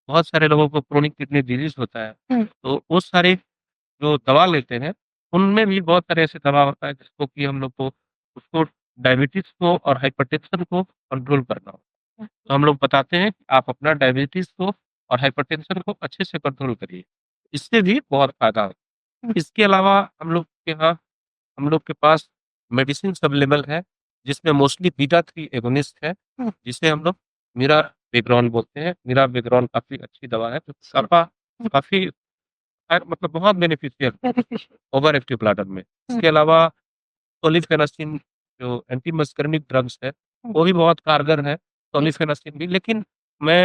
S2: बहुत सारे लोगों को क्रोनिक किडनी डिजीज़ होता है। तो वो सारे जो दवा लेते हैं, उनमें भी बहुत सारे ऐसे दवा होता है जिसको कि हम लोग को उसको डायबिटीज़ को और हाइपरटेंशन को कंट्रोल करना होता है। तो हम लोग बताते हैं कि आप अपना डायबिटीज़ को और हाइपरटेंशन को अच्छे से कंट्रोल करिए, इससे भी बहुत फ़ायदा होता है। इसके अलावा हम लोग के पास मेडिसिन्स अवेलेबल है, जिसमें मोस्टली बीटा 3 एगोनिस्ट है, जिसे हम लोग मिराविग्रॉन बोलते हैं। मिराविग्रॉन काफ़ी अच्छी दवा है, जो काफ़ी मतलब बहुत बेनिफिशियल ओवर एक्टिव ब्लैडर में। इसके अलावा सोलिफेनासिन जो एंटी मस्करनिक ड्रग्स है, वो भी बहुत कारगर है, सोलिफेनासिन भी। लेकिन मैं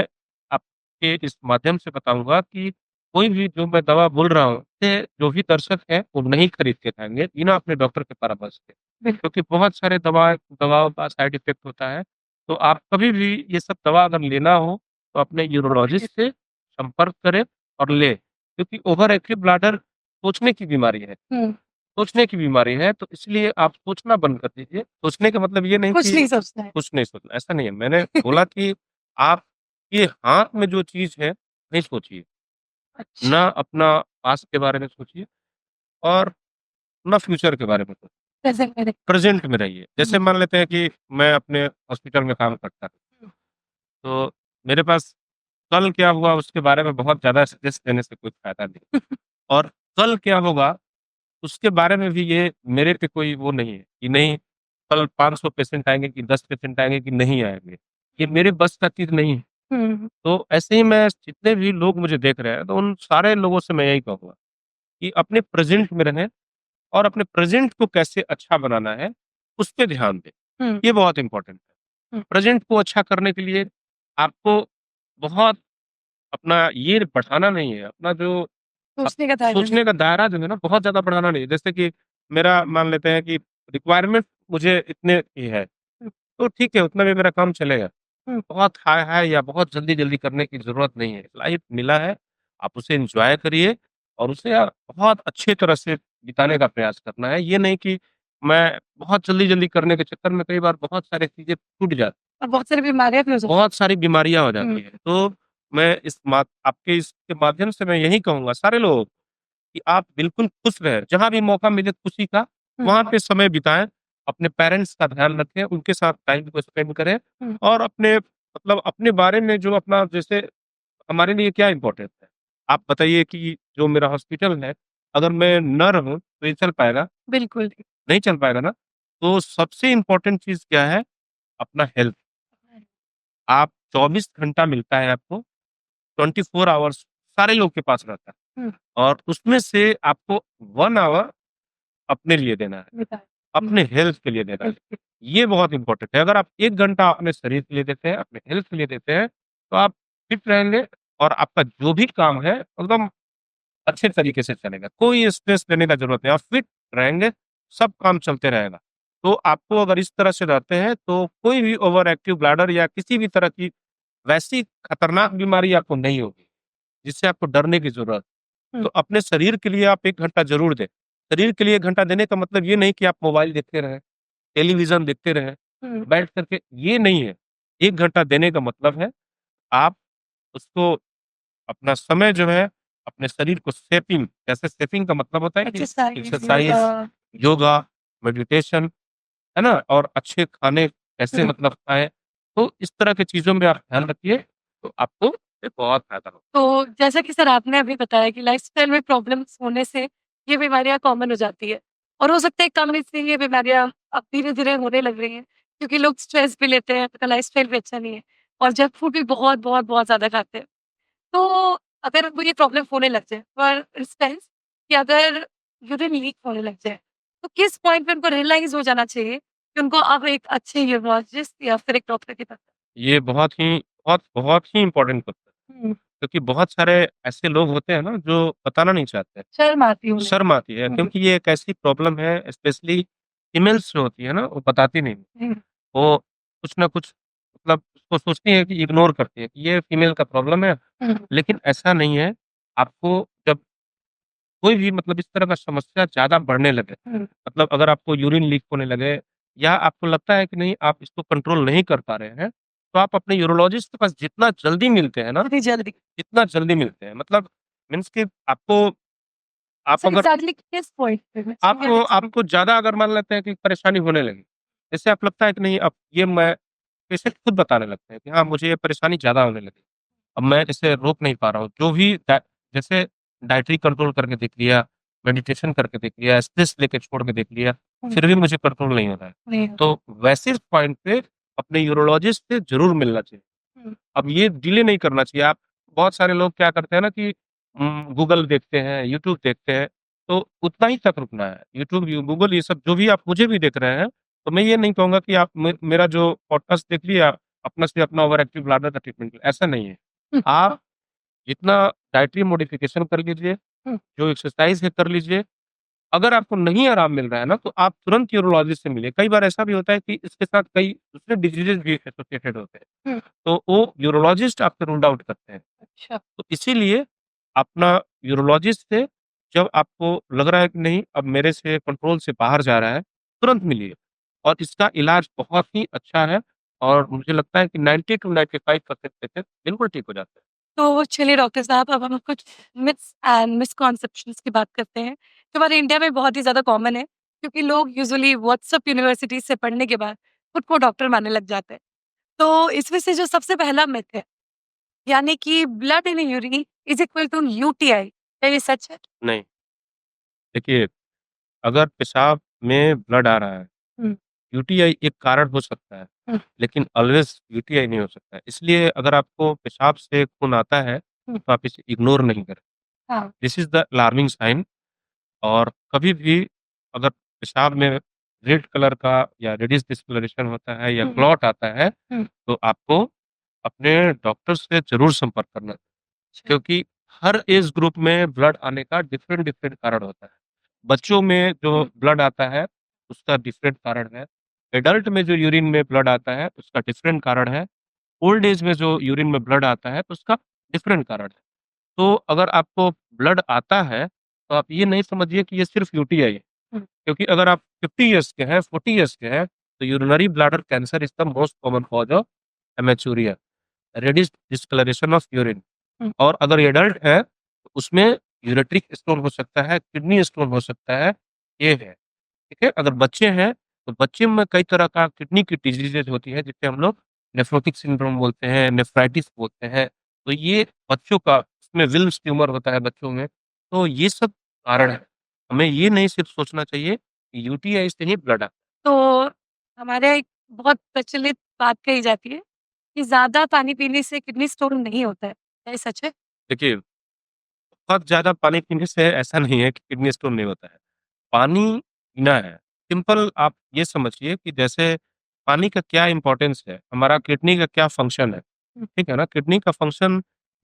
S2: आपके इस माध्यम से बताऊँगा कि कोई भी जो मैं दवा बोल रहा हूँ, से जो भी दर्शक हैं, वो नहीं खरीद के खाएँगे, बिना अपने डॉक्टर के परामर्श के। क्योंकि बहुत सारे दवाओं का साइड इफ़ेक्ट होता है, तो आप कभी भी ये सब दवा अगर लेना हो, तो अपने यूरोलॉजिस्ट से संपर्क करें और लें। क्योंकि ओवर एक्टिव ब्लैडर सोचने की बीमारी है। सोचने की बीमारी है, तो इसलिए आप सोचना बंद कर दीजिए। सोचने का मतलब ये नहीं
S1: कुछ
S2: कि
S1: नहीं सोचना है।
S2: कुछ नहीं सोचना, ऐसा नहीं है। मैंने बोला कि आपके हाथ में जो चीज़ है, नहीं सोचिए।
S1: अच्छा।
S2: ना अपना पास्ट के बारे में सोचिए और ना फ्यूचर के बारे में सोचिए।
S1: प्रेज़ेंट में
S2: प्रेज़ेंट में रहिए। जैसे
S1: हुँ,
S2: मान लेते हैं कि मैं अपने हॉस्पिटल में काम करता हूँ,
S1: हुँ,
S2: तो मेरे पास कल क्या हुआ उसके बारे में बहुत ज़्यादा स्ट्रेस लेने से कोई फ़ायदा नहीं। और कल क्या होगा उसके बारे में भी ये मेरे पे कोई वो नहीं है कि नहीं कल 500 पेशेंट आएँगे कि 10 पेशेंट आएँगे कि नहीं आएँगे। ये मेरे बस का चीज़ नहीं है।
S1: हुँ,
S2: तो ऐसे ही मैं जितने भी लोग मुझे देख रहे हैं तो उन सारे लोगों से मैं यही कहूँगा कि अपने प्रेज़ेंट में रहें और अपने प्रेज़ेंट को कैसे अच्छा बनाना है, उस पे ध्यान दें।
S1: हुँ,
S2: ये बहुत इम्पोर्टेंट है।
S1: हुँ।
S2: प्रेज़ेंट को अच्छा करने के लिए आपको बहुत अपना ये बढ़ाना नहीं है, अपना जो अ,
S1: सोचने का दायरा नहीं।
S2: सोचने का दायरा जो है ना बहुत ज़्यादा बढ़ाना नहीं है। जैसे कि मेरा मान लेते हैं कि रिक्वायरमेंट मुझे इतने की है,
S1: हुँ,
S2: तो ठीक है उतना में मेरा काम चलेगा।
S1: हुँ,
S2: बहुत हाय-हाय या बहुत जल्दी-जल्दी करने की ज़रूरत नहीं है। लाइफ़ मिला है, आप उसे एन्जॉय करिए और उसे बहुत अच्छी तरह से बिताने का प्रयास करना है। ये नहीं कि मैं बहुत जल्दी-जल्दी करने के चक्कर में कई बार बहुत सारी चीज़ें छूट जाती
S1: और बहुत सारी बीमारियाँ भी हो सकती
S2: बहुत सारी बीमारियाँ हो
S1: हैं।
S2: जाती
S1: हुँ,
S2: हैं। तो मैं इस मा आपके इसके माध्यम से मैं यही कहूँगा सारे लोगों को कि आप बिल्कुल खुश रहें। जहाँ भी मौका मिले खुशी का,
S1: हुँ,
S2: वहाँ पे समय बिताएँ। अपने पेरेंट्स का ध्यान रखें, उनके साथ टाइम को स्पेंड करें
S1: हुँ,
S2: और अपने मतलब अपने बारे में जो अपना जैसे हमारे लिए क्या इम्पोर्टेंट है? आप बताइए कि जो मेरा हॉस्पिटल है, अगर मैं न रहूँ तो ये चल पाएगा?
S1: बिल्कुल।
S2: नहीं चल पाएगा ना? तो सबसे इम्पोर्टेंट चीज़ क्या है? अपना हेल्थ। आप 24 घंटा मिलता है आपको, 24 आवर्स सारे लोग के पास रहता है
S1: हुँ,
S2: और उसमें से आपको 1 आवर अपने लिए देना है,
S1: बताएँ। हुँ,
S2: अपने हेल्थ के लिए देना है।
S1: बिल्कुल।
S2: ये बहुत इम्पोर्टेंट है। अगर आप 1 घंटा अपने शरीर के लिए देते हैं, अपने हेल्थ के लिए देते हैं, तो आप फिट रहेंगे और आपका जो भी काम है एकदम अच्छे तरीके से चलेगा। कोई स्ट्रेस लेने का ज़रूरत नहीं, आप फिट रहेंगे, सब काम चलते रहेगा। तो आपको अगर इस तरह से रहते हैं, तो कोई भी ओवर एक्टिव ब्लैडर या किसी भी तरह की वैसी खतरनाक बीमारी आपको नहीं होगी, जिससे आपको डरने की ज़रूरत
S1: हुँ,
S2: तो अपने शरीर के लिए आप 1 घंटा ज़रूर दें। शरीर के लिए 1 घंटा देने का मतलब ये नहीं कि आप मोबाइल देखते रहें, टेलीविज़न देखते रहें,
S1: हुँ,
S2: बैठ कर के ये नहीं है। 1 घंटा देने का मतलब है, आप उसको अपना समय जो है, अपने शरीर को शेपिंग जैसे शेपिंग का मतलब होता है कि
S1: exercise, yoga.
S2: Exercise, yoga, meditation, है ना? और अच्छे खाने कैसे
S1: हुँ,
S2: मतलब खाएँ, तो इस तरह की चीज़ों में आप ध्यान रखिए, तो आपको इससे बहुत फ़ायदा होगा।
S1: तो जैसा कि सर आपने अभी बताया कि लाइफ़स्टाइल में प्रॉब्लम्स होने से ये बीमारियाँ कॉमन हो जाती है और हो सकता है कम एज से ये बीमारियाँ अब धीरे-धीरे होने लग रही हैं क्योंकि लोग स्ट्रेस भी लेते हैं, उनका लाइफ़स्टाइल भी अच्छा नहीं है और जंक फूड भी बहुत, बहुत, बहुत ज़्यादा खाते हैं। तो अगर उनको ये प्रॉब्लम होने लग जाए फॉर इंस्टेंस कि अगर यूरिन लीक होने लग जाए, तो किस पॉइंट पे उनको रियलाइज़ हो जाना चाहिए कि उनको अब एक अच्छे यूरोलॉजिस्ट या फिर एक डॉक्टर के पास
S2: ये बहुत ही इम्पोर्टेंट क्वेश्चन
S1: हुँ,
S2: क्योंकि बहुत सारे ऐसे लोग होते हैं ना जो बताना नहीं चाहते,
S1: शर्म आती है उन्हें।
S2: शर्म आती है
S1: हुँ,
S2: क्योंकि ये एक ऐसी प्रॉब्लम है स्पेशली फीमेल्स जो होती है ना वो बताती नहीं।
S1: हुँ,
S2: वो कुछ ना कुछ मतलब उसको सोचती है कि इग्नोर करती है कि ये फीमेल का प्रॉब्लम है,
S1: हुँ,
S2: लेकिन ऐसा नहीं है। आपको जब कोई भी मतलब इस तरह का समस्या ज़्यादा बढ़ने लगे,
S1: हुँ,
S2: मतलब अगर आपको यूरिन लीक होने लगे या आपको लगता है कि नहीं आप इसको कंट्रोल नहीं कर पा रहे हैं, तो आप अपने यूरोलॉजिस्ट के पास जितना जल्दी मिलते हैं ना,
S1: इतनी जल्दी।
S2: जितना जल्दी मिलते हैं मतलब मीन्स कि आपको आप
S1: सर
S2: अगर
S1: एग्ज़ैक्टली किस पॉइंट पे मैं
S2: आपको आपको ज़्यादा अगर मान लेते हैं कि परेशानी होने लगी, जैसे आप लगता है कि नहीं अब ये मैं पेशेंट खुद बताने लगते हैं कि हाँ, मुझे ये परेशानी ज़्यादा होने लगी। अब मैं इसे रोक नहीं पा रहा हूँ। जो भी जैसे डायट्री कंट्रोल करके देख लिया, मेडिटेशन करके देख लिया, स्ट्रेस लेके छोड़ के देख लिया,
S1: हुँ,
S2: फिर भी मुझे कंट्रोल नहीं हो रहा है।
S1: नहीं
S2: तो वैसे पॉइंट पे अपने यूरोलॉजिस्ट से ज़रूर मिलना चाहिए।
S1: हुँ,
S2: अब ये डिले नहीं करना चाहिए। आप बहुत सारे लोग क्या करते हैं ना कि गूगल देखते हैं, यूट्यूब देखते हैं। तो उतना ही तक रुकना है। यूट्यूब, गूगल ये सब जो भी आप मुझे भी देख रहे हैं, तो मैं ये नहीं कहूँगा कि आप मेरा जो पॉडकास्ट देख लिया, अपना से अपना ओवर एक्टिव ब्लैडर का ट्रीटमेंट ऐसा नहीं है। आप जितना डाइटरी मॉडिफिकेशन कर लीजिए, जो एक्सरसाइज़ है कर लीजिए। अगर आपको नहीं आराम मिल रहा है ना, तो आप तुरंत यूरोलॉजिस्ट से मिलिए। कई बार ऐसा भी होता है कि इसके साथ कई दूसरे डिजीज़ेज़ भी एसोसिएटेड होते हैं। तो वो यूरोलॉजिस्ट आपको रूल्ड आउट करते हैं।
S1: अच्छा।
S2: तो इसीलिए अपना यूरोलॉजिस्ट से जब आपको लग रहा है कि नहीं अब मेरे से कंट्रोल से बाहर जा रहा है, तुरंत मिलिए और इसका इलाज बहुत ही अच्छा है और मुझे लगता है कि 90 टू 95% पेशेंट बिल्कुल ठीक हो जाते हैं।
S1: तो चलिए डॉक्टर साहब, अब हम कुछ मिथ्स एंड मिसकॉन्सेप्शंस की बात करते हैं, जो हमारे इंडिया में बहुत ही ज़्यादा कॉमन है, क्योंकि लोग यूजुअली व्हाट्सएप यूनिवर्सिटी से पढ़ने के बाद खुद को डॉक्टर मानने लग जाते हैं। तो इसमें से जो सबसे पहला मिथ है, यानी कि blood in urine is equal to UTI, क्या ये सच है?
S2: नहीं, देखिए अगर पेशाब में ब्लड आ रहा है,
S1: हुँ,
S2: यूटीआई एक कारण हो सकता है,
S1: हुँ,
S2: लेकिन ऑलवेज़ यूटीआई नहीं हो सकता है। इसलिए अगर आपको पेशाब से खून आता है,
S1: हुँ,
S2: तो आप इसे इग्नोर नहीं करें।
S1: हाँ,
S2: this is the alarming sign और कभी भी अगर पेशाब में रेड कलर का या रेडिश डिस्कलरेशन होता है या
S1: हुँ,
S2: क्लॉट आता है,
S1: हुँ,
S2: तो आपको अपने डॉक्टर से ज़रूर संपर्क करना
S1: अच्छा,
S2: क्योंकि हर एज ग्रुप में ब्लड आने का डिफरेंट-डिफरेंट कारण होता है। बच्चों में जो ब्लड आता है, उसका डिफरेंट कारण है। एडल्ट में जो यूरिन में ब्लड आता है, उसका डिफरेंट कारण है। ओल्ड एज में जो यूरिन में ब्लड आता है, तो उसका डिफरेंट कारण है। तो अगर आपको ब्लड आता है, तो आप ये नहीं समझिए कि ये सिर्फ़ यूटीआई है।
S1: हुँ,
S2: क्योंकि अगर आप 50 इयर्स के हैं, 40 इयर्स के हैं, तो urinary bladder cancer is the most common cause of haematuria, reddish discolouration of urine.
S1: हुँ,
S2: और अगर ये एडल्ट है, तो उसमें यूरेट्रिक स्टोन हो सकता है, किडनी स्टोन हो सकता है, ये है, ठीक है? अगर बच्चे हैं, तो बच्चे में कई तरह का किडनी की डिज़ीज़ेज़ होती है, जिसे हम लोग नेफ्रोटिक सिंड्रोम बोलते हैं, नेफ्राइटिस बोलते हैं। तो ये बच्चों का इसमें विल्स ट्यूमर होता है बच्चों में, तो ये सब कारण है। हमें ये नहीं सिर्फ़ सोचना चाहिए कि यूटीआई से ही ब्लड आता है।
S1: तो हमारे यहाँ एक बहुत प्रचलित बात कही जाती है कि ज़्यादा पानी पीने से किडनी स्टोन नहीं होता है, क्या ये सच है?
S2: देखिए, बहुत ज़्यादा पानी पीने से ऐसा नहीं है कि किडनी स्टोन नहीं होता है। पानी पीना है। सिंपल आप ये समझिए कि जैसे पानी का क्या इम्पोर्टेंस है, हमारा किडनी का क्या फंक्शन है,
S1: हुँ,
S2: ठीक है ना? किडनी का फंक्शन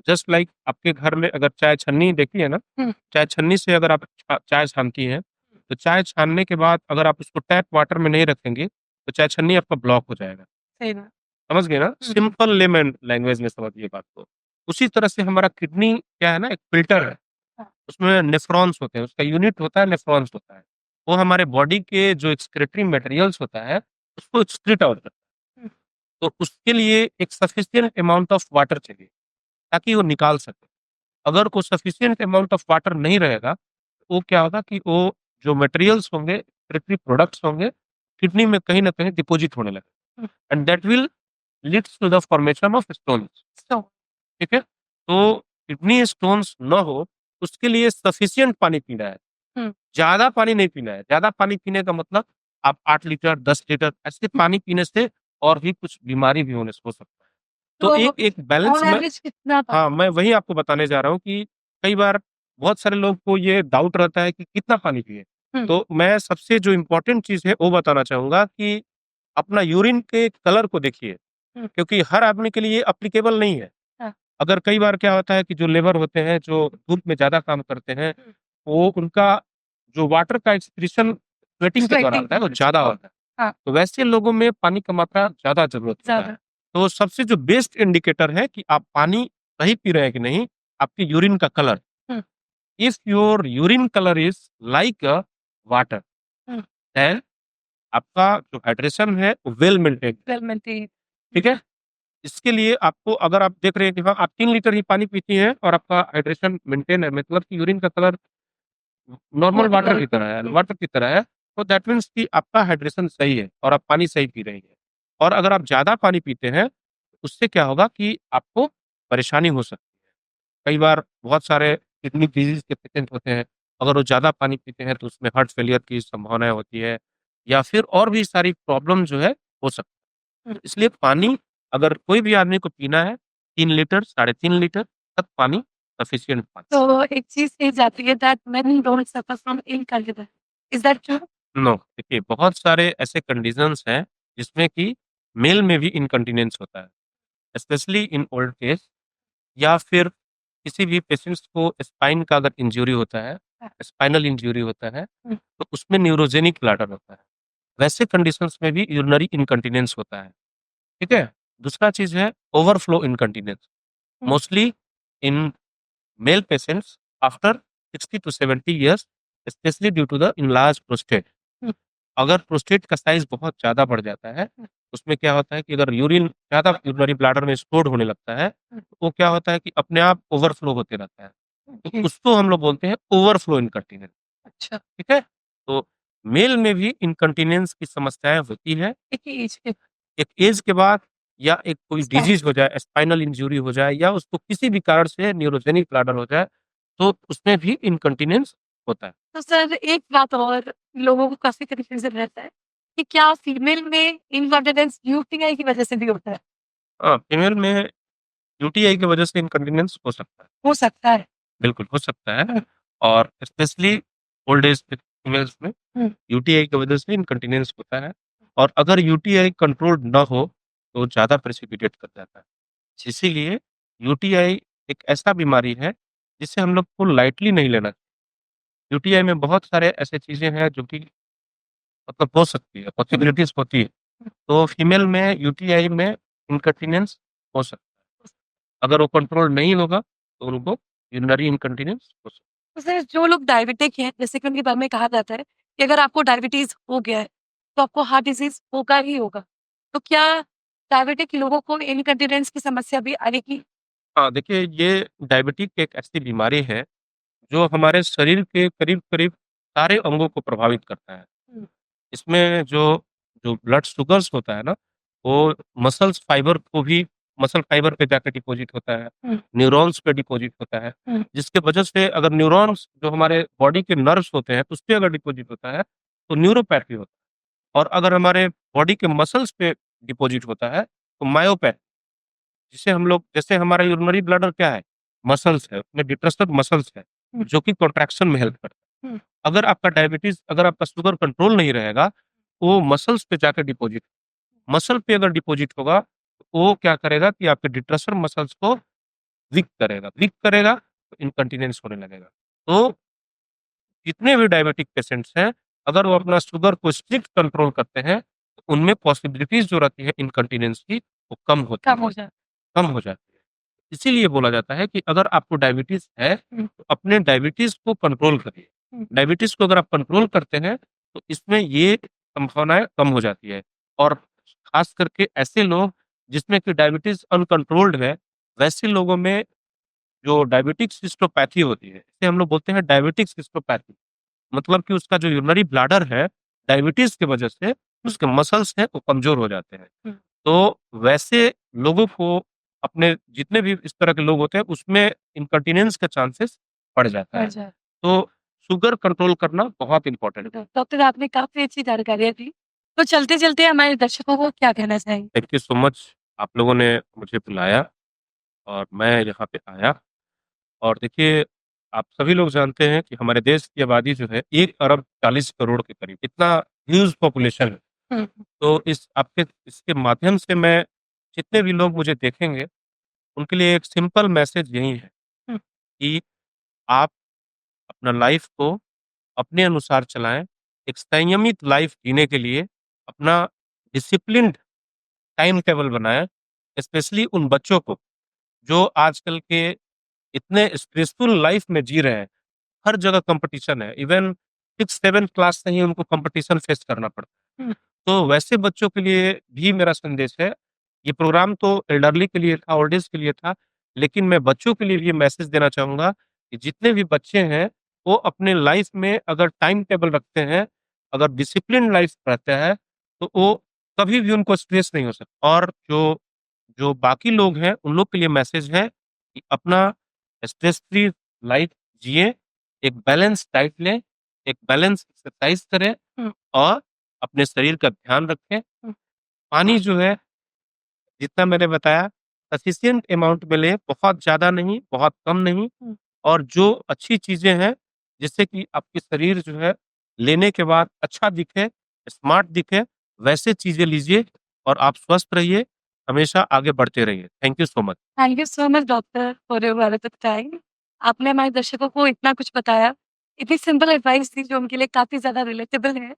S2: जस्ट लाइक आपके घर में अगर चाय छन्नी देखी है ना?
S1: हुँ,
S2: चाय छन्नी से अगर आप चाय छानती हैं, तो चाय छानने के बाद अगर आप उसको टैप वाटर में नहीं रखेंगे, तो चाय छन्नी आपका ब्लॉक हो जाएगा।
S1: सही बात।
S2: समझ गए ना?
S1: हुँ,
S2: सिंपल लेमन लैंग्वेज में समझिए बात को। उसी तरह से हमारा किडनी क्या है ना एक फ़िल्टर है।
S1: हाँ,
S2: उसमें नेफ्रॉन्स होते हैं, उसका यूनिट होता है नेफ्रॉन्स होता है। वो हमारे बॉडी के जो एक्सक्रीटरी मटेरियल्स होता है, उसको एक्सक्रीट आउट करता है।
S1: हुँ,
S2: तो उसके लिए एक सफिशिएंट अमाउंट ऑफ वाटर चाहिए, ताकि वो निकाल सके। अगर वो सफिशिएंट अमाउंट ऑफ वाटर नहीं रहेगा, तो वो क्या होगा कि वो जो मटेरियल्स होंगे, एक्सक्रीटरी प्रोडक्ट्स होंगे, किडनी में कहीं न कहीं डिपॉज़िट होने लगेंगे
S1: हुँ,
S2: and that will leads to the formation of stones.
S1: Stone.
S2: ठीक है? तो किडनी स्टोन्स ना हो, उसके लिए सफिशिएंट पानी पीना है।
S1: हुँ,
S2: ज़्यादा पानी नहीं पीना है। ज़्यादा पानी पीने का मतलब आप 8 लीटर, 10 लीटर ऐसे पानी पीने से और भी कुछ बीमारी भी होने से हो सकता है। तो
S1: तो
S2: एक एक बैलेंस
S1: ऑन
S2: में
S1: एवरेज कितना
S2: हाँ,
S1: पानी?
S2: मैं वही आपको बताने जा रहा हूँ कि कई बार बहुत सारे लोग को ये डाउट रहता है कि कितना पानी पिएँ?
S1: हुँ,
S2: तो मैं सबसे जो इम्पोर्टेंट चीज़ है वो बताना चाहूँगा कि अपना यूरिन के कलर को देखिए,
S1: हुँ,
S2: क्योंकि हर आदमी के लिए एप्लीकेबल नहीं है।
S1: हाँ,
S2: अगर कई बार क्या होता है कि जो लेबर होते हैं, जो धूप में ज़्यादा काम करते हैं,
S1: हुँ,
S2: वो उनका जो वाटर का एक्सक्रीशन स्वेटिंग के द्वारा
S1: स्वेटिंग
S2: होता है, वो ज़्यादा होता है।
S1: हाँ,
S2: तो वैसे लोगों में पानी का मात्रा ज़्यादा ज़रूरत होता है।
S1: ज़्यादा।
S2: तो सबसे जो बेस्ट इंडिकेटर है कि आप पानी सही पी रहे हैं कि नहीं, आपके यूरिन का colour.
S1: Hmm,
S2: if your urine colour is like water,
S1: hmm,
S2: then आपका जो हाइड्रेशन है, वो वेल मेंटेन्ड,
S1: वेल मेंटेन्ड।
S2: ठीक है? इसके लिए आपको अगर आप देख रहे हैं कि हाँ, आप 3 लीटर ही पानी पीती हैं और आपका हाइड्रेशन मेंटेन है, मतलब कि यूरिन का कलर नॉर्मल वाटर की तरह है, वाटर की तरह है, तो दैट मीन्स कि आपका हाइड्रेशन सही है और आप पानी सही पी रही हैं। और अगर आप ज़्यादा पानी पीते हैं, उससे क्या होगा कि आपको परेशानी हो सकती है। कई बार बहुत सारे किडनी डिजीज़ के पेशेंट होते हैं, अगर वो ज़्यादा पानी पीते हैं, तो उसमें हार्ट फेलियर की संभावनाएँ होती है या फिर और भी सारी प्रॉब्लम जो है, हो सकती है।
S1: हुँ,
S2: तो इसलिए पानी अगर कोई भी आदमी को पीना है, 3 लीटर, साढ़े 3 लीटर तक पानी सफिशिएंट फंड्स।
S1: तो एक चीज़ कही जाती है that men don't suffer from incontinence. Is that true?
S2: No, देखिए बहुत सारे ऐसे कंडीशंस हैं जिसमें कि मेल में भी इनकंटीनेंस होता है, स्पेशली इन ओल्ड एज या फिर किसी भी पेशेंट्स को स्पाइन का अगर इंजरी होता है, स्पाइनल इंजरी होता है, तो उसमें न्यूरोजेनिक ब्लैडर होता है। वैसे कंडीशंस में भी यूरिनरी इनकंटीनेंस होता है, ठीक है? दूसरा चीज़ है overflow incontinence, mostly in male patients after 60 to 70 years, specially due to the enlarged prostate। अगर प्रोस्टेट का साइज़ बहुत ज़्यादा बढ़ जाता है, उसमें क्या होता है कि अगर यूरिन ज़्यादा यूरिनरी ब्लैडर में स्टोर्ड होने लगता है, तो वो क्या होता है कि अपने आप ओवरफ्लो होते रहता है। तो उसको हम लोग बोलते हैं ओवरफ्लो इनकंटीनेंस,
S1: अच्छा।
S2: ठीक है? तो मेल में भी इनकंटीनेंस की समस्याएँ होती हैं।
S1: एक एज के
S2: एक ऐज के बाद या एक कोई
S1: स्पा
S2: डिजीज़ हो जाए, स्पाइनल इंजरी हो जाए या उसको किसी भी कारण से न्यूरोजेनिक ब्लैडर हो जाए, तो उसमें भी इनकंटीनेंस होता है।
S1: तो सर एक बात और लोगों को काफ़ी कन्फ्यूज़न रहता है कि क्या फीमेल में इनकॉन्फिडेंस यूटीआई की वज़ह से भी होता है?
S2: हाँ, फीमेल में यूटीआई की वजह से इनकंटीनेंस हो सकता है।
S1: हो सकता है।
S2: बिल्कुल, हो सकता है और स्पेशली ओल्ड एज फीमेल्स में
S1: हुँ।
S2: यूटीआई की वजह से इनकंटीनेंस होता है और अगर यूटीआई कंट्रोल्ड ना हो, तो ज़्यादा प्रेसिपिटेट कर जाता है। इसीलिए यूटीआई एक ऐसा बीमारी है, जिसे हम लोग को लाइटली नहीं लेना चाहिए। यूटीआई में बहुत सारे ऐसे चीज़ें हैं जो कि मतलब हो सकती है, पॉसिबिलिटीज़ होती है। तो फीमेल में यूटीआई में इनकंटीनेंस हो सकता है। अगर वो कंट्रोल नहीं होगा, तो उनको यूरिनरी इनकंटीनेंस हो सकता है।
S1: तो सर जो लोग डायबिटिक हैं, जैसे कि उनके बारे में कहा जाता है कि अगर आपको डायबिटीज़ हो गया है, तो आपको हार्ट डिज़ीज़ होगा ही होगा। तो क्या डायबिटिक लोगों को इनकंटीनेंस की समस्या भी आएगी?
S2: हाँ, देखिए ये डायबिटिक एक ऐसी बीमारी है, जो हमारे शरीर के करीब-करीब सारे अंगों को प्रभावित करता है।
S1: हुँ।
S2: इसमें जो जो ब्लड शुगर्स होता है ना, वो मसल फाइबर पे जाके डिपॉज़िट होता है,
S1: हुँ।
S2: न्यूरॉन्स पे डिपॉज़िट होता है,
S1: हुँ।
S2: जिसके वजह से अगर न्यूरॉन्स जो हमारे बॉडी के नर्व्स होते हैं, उसपे अगर डिपॉज़िट होता है, तो न्यूरोपैथी होता है और अगर हमारे बॉडी के मसल्स पे डिपॉज़िट होता है, तो मायोपैथी जिसे हम लोग जैसे हमारा यूरिनरी ब्लैडर क्या है? मसल्स है, उसमें डिट्रस्टेड मसल्स है,
S1: हुँ।
S2: जो कि कॉन्ट्रैक्शन में हेल्प करता है।
S1: हुँ।
S2: अगर आपका शुगर कंट्रोल नहीं रहेगा, वो मसल्स पे जाके डिपॉज़िट मसल पे अगर डिपॉज़िट होगा, तो वो क्या करेगा कि आपके डिट्रस्टर मसल्स को वीक करेगा, तो इनकंटीनेंस होने लगेगा। तो जितने भी डायबिटिक पेशेंट्स हैं, अगर वो अपना शुगर को स्ट्रिक्ट कंट्रोल करते हैं, तो उनमें पॉसिबिलिटीज़ जो रहती है इनकंटीनेंस की, वो कम होती
S1: कम
S2: है,
S1: हो जाए।
S2: कम हो जाती है। इसीलिए बोला जाता है कि अगर आपको डायबिटीज़ है,
S1: हुँ।
S2: तो अपने डायबिटीज़ को कंट्रोल करिए।
S1: हुँ।
S2: डायबिटीज़ को अगर आप कंट्रोल करते हैं, तो इसमें ये संभावनाएँ कम हो जाती है और ख़ास करके ऐसे लोग जिसमें कि डायबिटीज़ अनकंट्रोल्ड है, वैसे लोगों में जो डायबिटिक सिस्टोपैथी होती है, इसे हम लोग बोलते हैं डायबिटिक सिस्टोपैथी। मतलब कि उसका जो यूरिनरी ब्लैडर है, डायबिटीज़ की वजह से उसके मसल्स हैं, वो कमज़ोर हो जाते हैं।
S1: हुँ।
S2: तो वैसे लोगों को अपने जितने भी इस तरह के लोग होते हैं, उसमें इनकंटीनेंस का चांसेस बढ़ जाता
S1: बढ़
S2: है।
S1: जाए।
S2: तो शुगर कंट्रोल करना बहुत इम्पोर्टेंट है।
S1: डॉक्टर आपने काफ़ी अच्छी जानकारियाँ दी। तो चलते-चलते हमारे दर्शकों को क्या कहना चाहेंगे?
S2: थैंक यू सो मच आप लोगों ने मुझे बुलाया और मैं यहाँ पे आया और देखिए, आप सभी लोग जानते हैं कि हमारे देश की आबादी जो है 1 अरब 40 करोड़ के करीब, इतना ह्यूज पॉपुलेशन है।
S1: हुँ।
S2: तो इसके माध्यम से मैं जितने भी लोग मुझे देखेंगे, उनके लिए एक सिंपल मैसेज यही है
S1: हुँ।
S2: कि आप अपना लाइफ़ को अपने अनुसार चलाएँ। एक संयमित लाइफ़ जीने के लिए अपना डिसिप्लिन्ड टाइम टेबल बनाएँ, स्पेशली उन बच्चों को जो आजकल के इतने स्ट्रेसफुल लाइफ़ में जी रहे हैं। हर जगह कॉम्पिटिशन है, इवन 6-7 क्लास से ही उनको कॉम्पिटिशन फेस करना पड़ता है।
S1: हुँ।
S2: तो वैसे बच्चों के लिए भी मेरा संदेश है, ये प्रोग्राम तो एल्डरली के लिए था, ओल्ड एज के लिए था, लेकिन मैं बच्चों के लिए भी ये मैसेज देना चाहूँगा कि जितने भी बच्चे हैं, वो अपने लाइफ़ में अगर टाइम टेबल रखते हैं, अगर डिसिप्लिन लाइफ़ रहता है, तो वो कभी भी उनको स्ट्रेस नहीं हो सकता और जो जो बाकी लोग हैं, उन लोग के लिए मैसेज है कि अपना स्ट्रेस फ्री लाइफ़ जिएँ, एक बैलेंस डाइट लें, एक बैलेंस एक्सरसाइज़ करें
S1: हुँ।
S2: और अपने शरीर का ध्यान रखें।
S1: हुँ।
S2: पानी जो है, जितना मैंने बताया, सफिशिएंट अमाउंट में लें, बहुत ज़्यादा नहीं, बहुत कम नहीं
S1: हुँ।
S2: और जो अच्छी चीज़ें हैं, जिससे कि आपके शरीर जो है लेने के बाद अच्छा दिखे, स्मार्ट दिखे, वैसे चीज़ें लीजिए और आप स्वस्थ रहिए, हमेशा आगे बढ़ते रहिए। Thank you so much.
S1: Thank you so much doctor for your valuable time. आपने हमारे दर्शकों को इतना कुछ बताया, इतनी सिंपल एडवाइस दी जो उनके लिए काफ़ी ज़्यादा रिलेटेबल है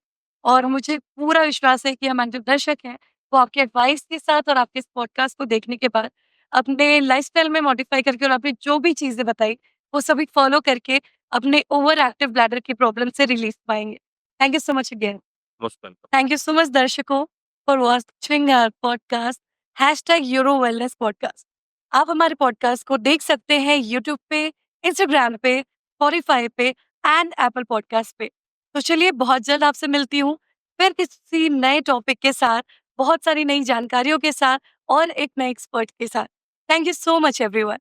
S1: और मुझे पूरा विश्वास है कि हमारे जो दर्शक हैं, वो आपकी एडवाइस के साथ और आपके इस पॉडकास्ट को देखने के बाद अपने लाइफ़स्टाइल में मॉडिफ़ाई करके और आपने जो भी चीज़ें बताई, वो सभी फ़ॉलो करके अपने ओवर एक्टिव ब्लैडर की प्रॉब्लम से रिलीफ़ पाएँगे। Thank you so much again.
S2: Most welcome.
S1: Thank you so much दर्शकों for watching our podcast #uro wellness podcast. आप हमारे पॉडकास्ट को देख सकते हैं यूट्यूब पे, इंस्टाग्राम पे, स्पॉटिफाई पे एंड एप्पल पॉडकास्ट पे। तो चलिए बहुत जल्द आपसे मिलती हूँ फिर किसी नए टॉपिक के साथ, बहुत सारी नई जानकारियों के साथ और एक नए एक्सपर्ट के साथ। Thank you so much everyone.